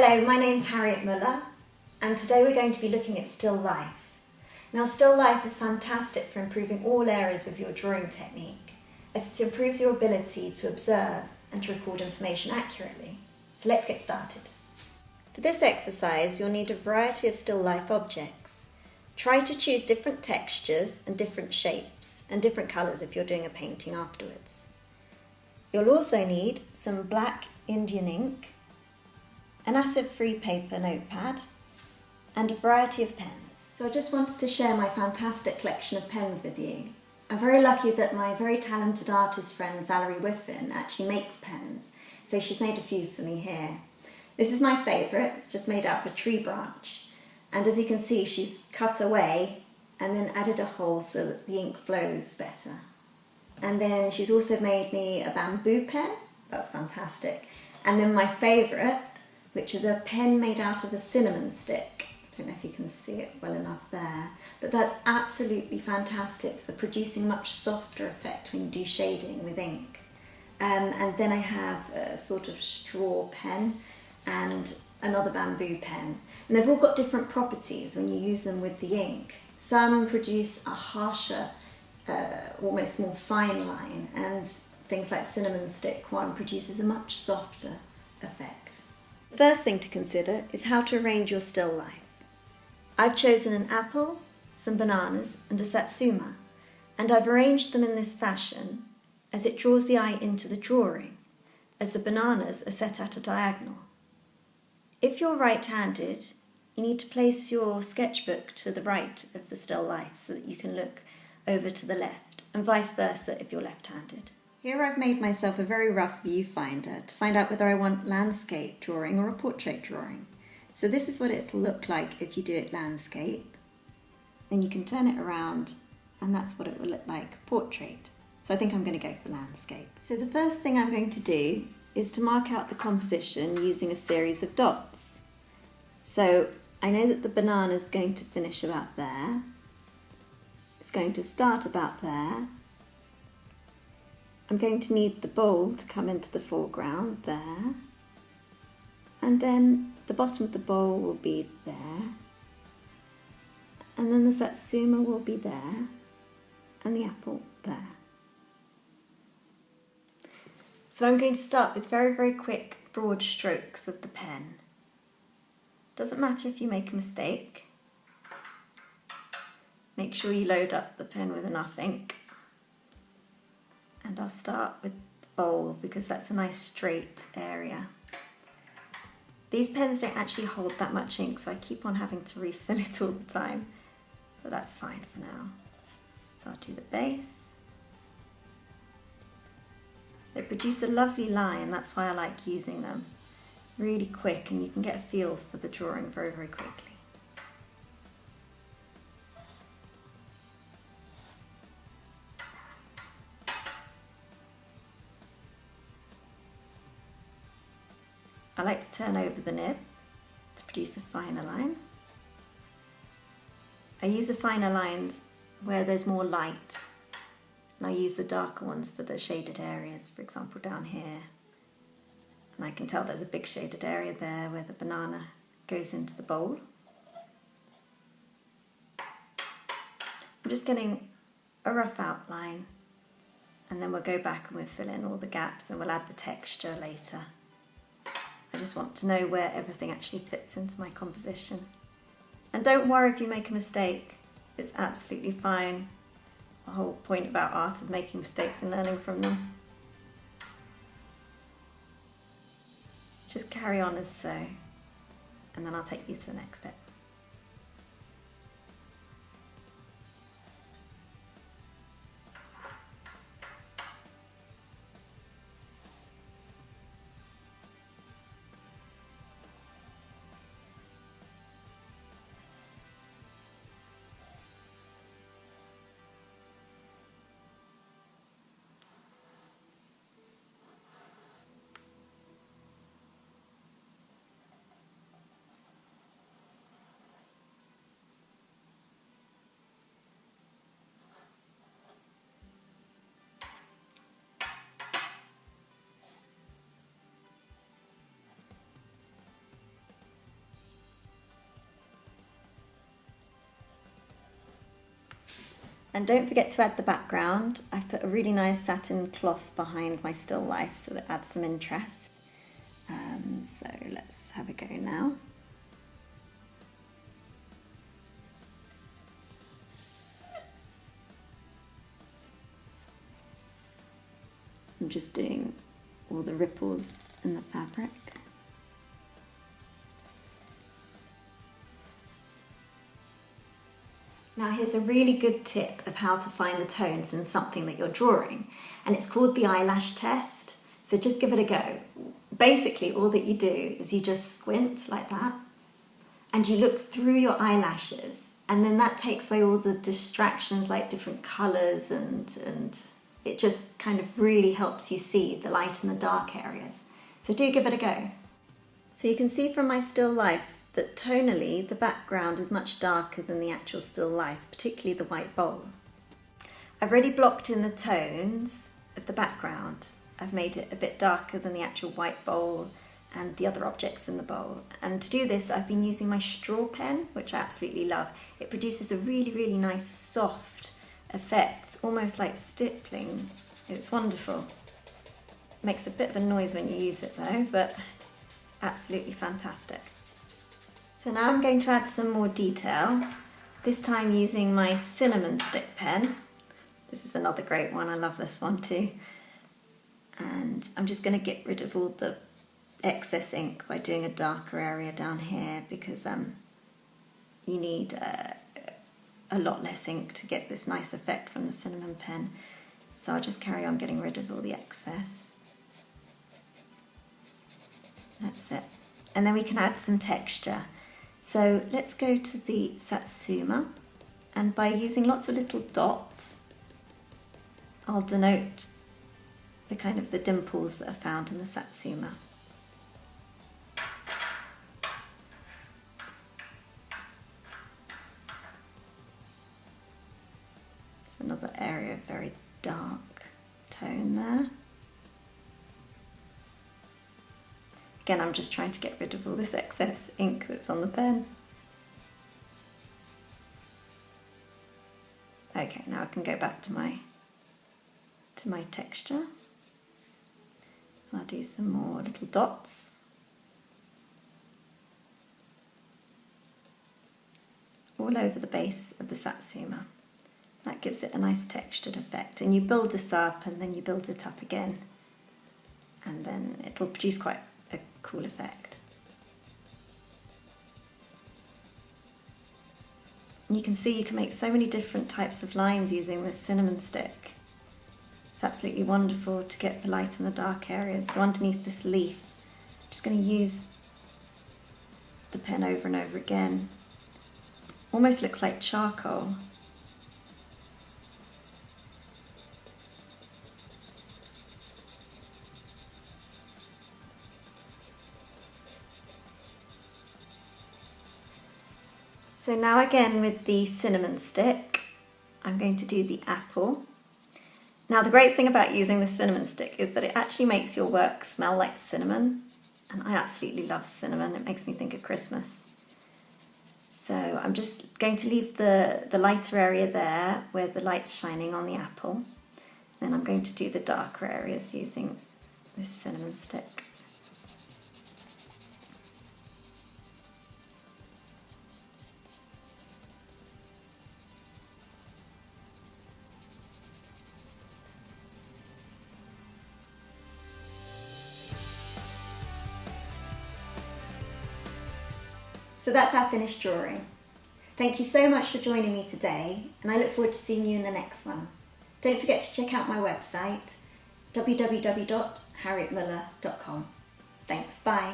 Hello, my name's Harriet Muller, and today we're going to be looking at still life. Now, still life is fantastic for improving all areas of your drawing technique, as it improves your ability to observe and to record information accurately. So let's get started. For this exercise, you'll need a variety of still life objects. Try to choose different textures and different shapes and different colours if you're doing a painting afterwards. You'll also need some black Indian ink, an acid-free paper notepad, and a variety of pens. So I just wanted to share my fantastic collection of pens with you. I'm very lucky that my very talented artist friend Valerie Whiffin actually makes pens, so she's made a few for me here. This is my favourite, it's just made out of a tree branch, and as you can see she's cut away and then added a hole so that the ink flows better. And then she's also made me a bamboo pen, that's fantastic, and then my favourite, which is a pen made out of a cinnamon stick. I don't know if you can see it well enough there, but that's absolutely fantastic for producing a much softer effect when you do shading with ink. And then I have a sort of straw pen and another bamboo pen. And they've all got different properties when you use them with the ink. Some produce a harsher, almost more fine line, and things like cinnamon stick one produces a much softer effect. The first thing to consider is how to arrange your still life. I've chosen an apple, some bananas and a satsuma, and I've arranged them in this fashion as it draws the eye into the drawing, as the bananas are set at a diagonal. If you're right-handed, you need to place your sketchbook to the right of the still life so that you can look over to the left, and vice versa if you're left-handed. Here I've made myself a very rough viewfinder to find out whether I want landscape drawing or a portrait drawing. So this is what it'll look like if you do it landscape. Then you can turn it around and that's what it will look like portrait. So I think I'm going to go for landscape. So the first thing I'm going to do is to mark out the composition using a series of dots. So I know that the banana is going to finish about there. It's going to start about there. I'm going to need the bowl to come into the foreground there, and then the bottom of the bowl will be there, and then the satsuma will be there, and the apple there. So I'm going to start with very, very quick broad strokes of the pen. Doesn't matter if you make a mistake. Make sure you load up the pen with enough ink. And I'll start with the bowl because that's a nice straight area. These pens don't actually hold that much ink, so I keep on having to refill it all the time, but that's fine for now. So I'll do the base. They produce a lovely line, that's why I like using them. Really quick, and you can get a feel for the drawing very, very quickly. I like to turn over the nib to produce a finer line. I use the finer lines where there's more light, and I use the darker ones for the shaded areas, for example down here. And I can tell there's a big shaded area there where the banana goes into the bowl. I'm just getting a rough outline, and then we'll go back and we'll fill in all the gaps and we'll add the texture later. I just want to know where everything actually fits into my composition. And don't worry if you make a mistake, it's absolutely fine. The whole point about art is making mistakes and learning from them. Just carry on as so, and then I'll take you to the next bit. And don't forget to add the background. I've put a really nice satin cloth behind my still life so that adds some interest. So let's have a go now. I'm just doing all the ripples in the fabric. Now here's a really good tip of how to find the tones in something that you're drawing, and it's called the eyelash test. So just give it a go. Basically all that you do is you just squint like that and you look through your eyelashes, and then that takes away all the distractions like different colours and it just kind of really helps you see the light and the dark areas. So do give it a go. So you can see from my still life that tonally the background is much darker than the actual still life, particularly the white bowl. I've already blocked in the tones of the background. I've made it a bit darker than the actual white bowl and the other objects in the bowl. And to do this, I've been using my straw pen, which I absolutely love. It produces a really, really nice soft effect, almost like stippling. It's wonderful. It makes a bit of a noise when you use it though, but absolutely fantastic. So now I'm going to add some more detail, this time using my cinnamon stick pen. This is another great one, I love this one too. And I'm just going to get rid of all the excess ink by doing a darker area down here, because you need a lot less ink to get this nice effect from the cinnamon pen. So I'll just carry on getting rid of all the excess. That's it. And then we can add some texture. So let's go to the Satsuma, and by using lots of little dots, I'll denote the kind of the dimples that are found in the Satsuma. There's another area of very dark tone there. Again, I'm just trying to get rid of all this excess ink that's on the pen. Okay, now I can go back to my texture. I'll do some more little dots. All over the base of the Satsuma. That gives it a nice textured effect. And you build this up and then you build it up again. And then it'll produce quite a cool effect. And you can see you can make so many different types of lines using this cinnamon stick. It's absolutely wonderful to get the light and the dark areas. So underneath this leaf, I'm just going to use the pen over and over again. Almost looks like charcoal. So now again with the cinnamon stick, I'm going to do the apple. Now the great thing about using the cinnamon stick is that it actually makes your work smell like cinnamon, and I absolutely love cinnamon. It makes me think of Christmas. So I'm just going to leave the lighter area there where the light's shining on the apple. Then I'm going to do the darker areas using this cinnamon stick. So that's our finished drawing. Thank you so much for joining me today, and I look forward to seeing you in the next one. Don't forget to check out my website, www.harrietmuller.com. Thanks, bye.